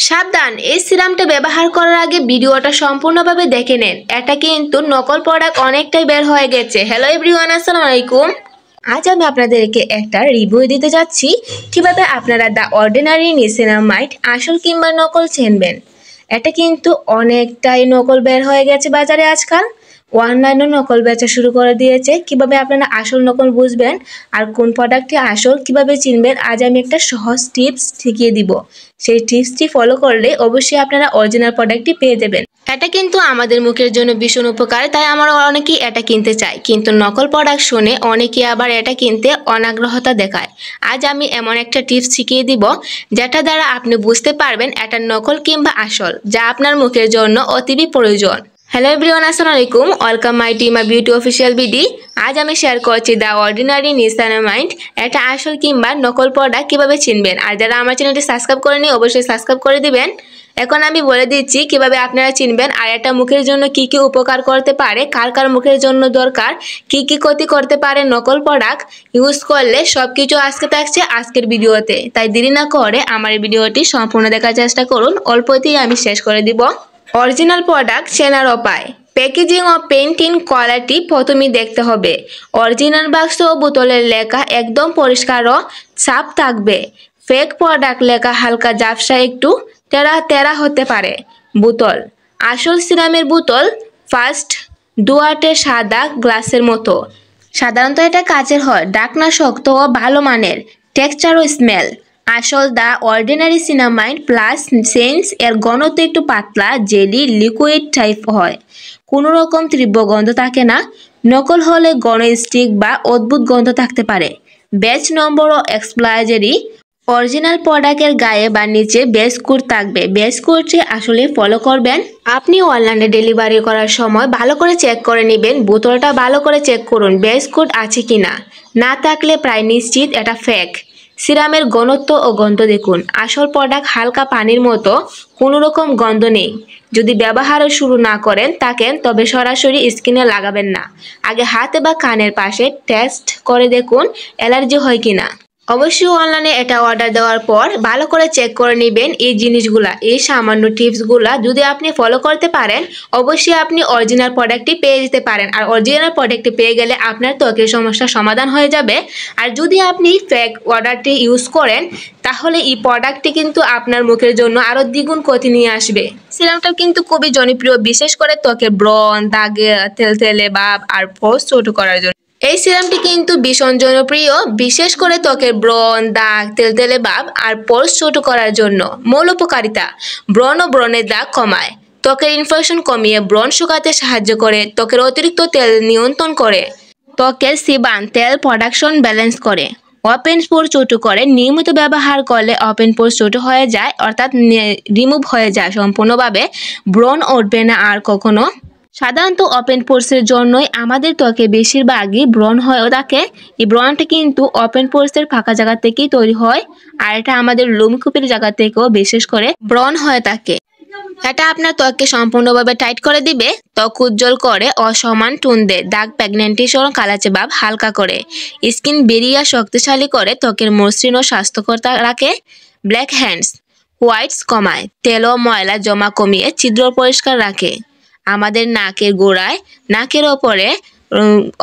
সাবধান, এই সিরামটা ব্যবহার করার আগে ভিডিওটা সম্পূর্ণভাবে দেখে নেন। এটা কিন্তু নকল প্রোডাক্ট অনেকটাই বের হয়ে গেছে। হ্যালো এভরিওয়ান, আসসালামু আলাইকুম। আজ আমি আপনাদেরকে একটা রিভিউ দিতে যাচ্ছি কিভাবে আপনারা দ্য অর্ডিনারি নিসিনামাইড আসল কিংবা নকল চিনবেন। এটা কিন্তু অনেকটাই নকল বের হয়ে গেছে বাজারে আজকাল। অনলাইনে নকল বেচা শুরু করে দিয়েছে। কিভাবে আপনারা আসল নকল বুঝবেন আর কোন প্রোডাক্টটি আসল কিভাবে চিনবেন, আজ আমি একটা সহজ টিপস শিখিয়ে দিব। সেই টিপসটি ফলো করলে অবশ্যই আপনারা অরিজিনাল প্রোডাক্টটি পেয়ে যাবেন। এটা কিন্তু আমাদের মুখের জন্য ভীষণ উপকার, তাই আমরা অনেকেই এটা কিনতে চাই, কিন্তু নকল প্রোডাক্ট শুনে অনেকেই আবার এটা কিনতে অনাগ্রহতা দেখায়। আজ আমি এমন একটা টিপস শিখিয়ে দিব যেটা দ্বারা আপনি বুঝতে পারবেন এটা নকল কিংবা আসল, যা আপনার মুখের জন্য অতিবই প্রয়োজন। হ্যালো এভরিওয়ান, আসসালামু আলাইকুম। Welcome my team my beauty official BD. আজ আমি শেয়ার করছি দ্য অর্ডিনারি নিসিনামাইড এটা আসল কিংবা নকল প্রোডাক্ট কিভাবে চিনবেন। আর যারা আমার চ্যানেলটি সাবস্ক্রাইব করেনি অবশ্যই সাবস্ক্রাইব করে দিবেন। এখন আমি বলে দিচ্ছি কিভাবে আপনারা চিনবেন আর এটা মুখের জন্য কি কি উপকার করতে পারে, কার কার মুখের জন্য দরকার, কি কি ক্ষতি করতে পারে নকল প্রোডাক্ট ইউজ করলে, সবকিছু আজকে থাকছে আজকের ভিডিওতে। তাই দেরি না করে আমার এই ভিডিওটি সম্পূর্ণ দেখার চেষ্টা করুন। অল্পতেই আমি শেষ করে দিব। অরিজিনাল প্রোডাক্ট চেনার উপায়। প্যাকেজিং ও পেইন্টিং কোয়ালিটি প্রথমেই দেখতে হবে। অরিজিনাল বাক্স ও বোতলের লেখা একদম পরিষ্কার ও সাফ থাকবে। ফেক প্রোডাক্ট লেখা হালকা ঝাপসা, একটু তেরা হতে পারে। বোতল। আসল সিরামের বোতল ফার্স্ট দুয়াটে সাদা গ্লাসের মতো। সাধারণত এটা কাচের হয়, ঢাকনা শক্ত ও ভালো মানের। টেক্সচার ও স্মেল। আসল দ্য অর্ডিনারি সিনামাইড প্লাস সেন্স এর ঘনত্ব একটু পাতলা, জেলি লিকুইড টাইপ হয়, কোনো রকম তীব্র গন্ধ থাকে না। নকল হলে ঘন স্টিক বা অদ্ভুত গন্ধ থাকতে পারে। ব্যাচ নম্বর ও এক্সপায়ারি। অরিজিনাল প্রোডাক্টের গায়ে বা নিচে বেস কোড থাকবে। বেস কোডটি আসলে ফলো করবেন। আপনি অনলাইনে ডেলিভারি করার সময় ভালো করে চেক করে নেবেন। বোতলটা ভালো করে চেক করুন বেস কোড আছে কিনা। না থাকলে প্রায় নিশ্চিত এটা ফেক। সিরামের ঘনত্ব ও গন্ধ দেখুন। আসল প্রোডাক্ট হালকা পানির মতো, কোনো রকম গন্ধ নেই। যদি ব্যবহার শুরু না করেন থাকেন তবে সরাসরি স্কিনে লাগাবেন না। আগে হাতে বা কানের পাশে টেস্ট করে দেখুন অ্যালার্জি হয় কিনা। অবশ্যই অনলাইনে এটা অর্ডার দেওয়ার পর ভালো করে চেক করে নেবেন। এই জিনিসগুলা, এই সামান্য টিপসগুলা যদি আপনি ফলো করতে পারেন অবশ্যই আপনি অরিজিনাল প্রোডাক্টটি পেয়ে যেতে পারেন। আর অরিজিনাল প্রোডাক্টটি পেয়ে গেলে আপনার ত্বকের সমস্যার সমাধান হয়ে যাবে। আর যদি আপনি ফেক অর্ডারটি ইউজ করেন তাহলে এই প্রোডাক্টটি কিন্তু আপনার মুখের জন্য আরও দ্বিগুণ ক্ষতি নিয়ে আসবে। সিরামটা কিন্তু খুবই জনপ্রিয়, বিশেষ করে ত্বকের ব্রণ, দাগে, তেলতেলে ভাব আর পোর্স ছোট করার জন্য। এই সিরামটি কিন্তু ভীষণ জনপ্রিয়, বিশেষ করে ত্বকের ব্রণ, দাগ, তেলতেলে ভাব আর পোর্স ছোট করার জন্য। মূল উপকারিতা। ব্রণ ও ব্রণের দাগ কমায়, ত্বকের ইনফেকশন কমিয়ে ব্রণ শুকাতে সাহায্য করে, ত্বকের অতিরিক্ত তেল নিয়ন্ত্রণ করে, ত্বকের সিবান তেল প্রোডাকশন ব্যালেন্স করে, ওপেন পোর ছোট করে। নিয়মিত ব্যবহার করলে ওপেন পোর ছোট হয়ে যায়, অর্থাৎ রিমুভ হয়ে যায় সম্পূর্ণভাবে। ব্রণ উঠবে না আর কখনো। সাধারণত ওপেন পোর্সের জন্যই আমাদের ত্বকে বেশিরভাগই ব্রণ হয়ে থাকে। এই ব্রণটা কিন্তু ওপেন পোর্সের ফাঁকা জায়গা থেকেই তৈরি হয়, আর এটা আমাদের লোমকূপের জায়গা থেকেও বিশেষ করে ব্রণ হয়ে থাকে। এটা আপনার ত্বককে সম্পূর্ণভাবে টাইট করে দিবে, ত্বক উজ্জ্বল করে, অসমান টোন দেয়, দাগ, প্রেগনেন্টেশন, কালাচে ভাব হালকা করে, স্কিন বেরিয়া শক্তিশালী করে, ত্বকের মসৃণ ও স্বাস্থ্যকর রাখে। ব্ল্যাক হ্যান্ডস হোয়াইটস কমায়, তেল ও ময়লা জমা কমিয়ে ছিদ্র পরিষ্কার রাখে। আমাদের নাকের গোড়ায়, নাকের ওপরে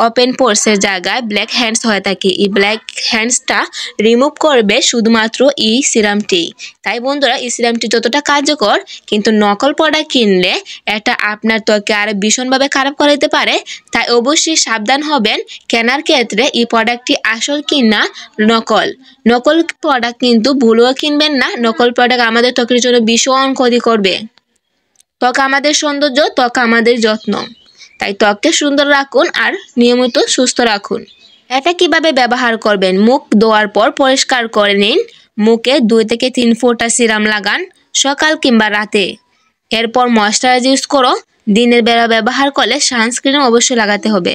ওপেন পোর্সের জায়গায় ব্ল্যাক হ্যান্ডস হয়ে থাকে। এই ব্ল্যাক হ্যান্ডসটা রিমুভ করবে শুধুমাত্র এই সিরামটি। তাই বন্ধুরা, এই সিরামটি যতটা কার্যকর, কিন্তু নকল প্রোডাক্ট কিনলে এটা আপনার ত্বকে আরও ভীষণভাবে খারাপ করে দিতে পারে। তাই অবশ্যই সাবধান হবেন কেনার ক্ষেত্রে। এই প্রোডাক্টটি আসল কিনা নকল। নকল প্রোডাক্ট কিন্তু ভুলেও কিনবেন না। নকল প্রোডাক্ট আমাদের ত্বকের জন্য ভীষণ ক্ষতি করবে। ত্বক আমাদের সৌন্দর্য, ত্বক আমাদের যত্ন। তাই ত্বককে সুন্দর রাখুন আর নিয়মিত সুস্থ রাখুন। এটা কিভাবে ব্যবহার করবেন। মুখ ধোয়ার পর পরিষ্কার করে নিন। মুখে 2 থেকে 3 ফোঁটা সিরাম লাগান সকাল কিংবা রাতে। এরপর ময়েশ্চারাইজ ইউজ করো। দিনের বেলা ব্যবহার করলে সানস্ক্রিন অবশ্যই লাগাতে হবে।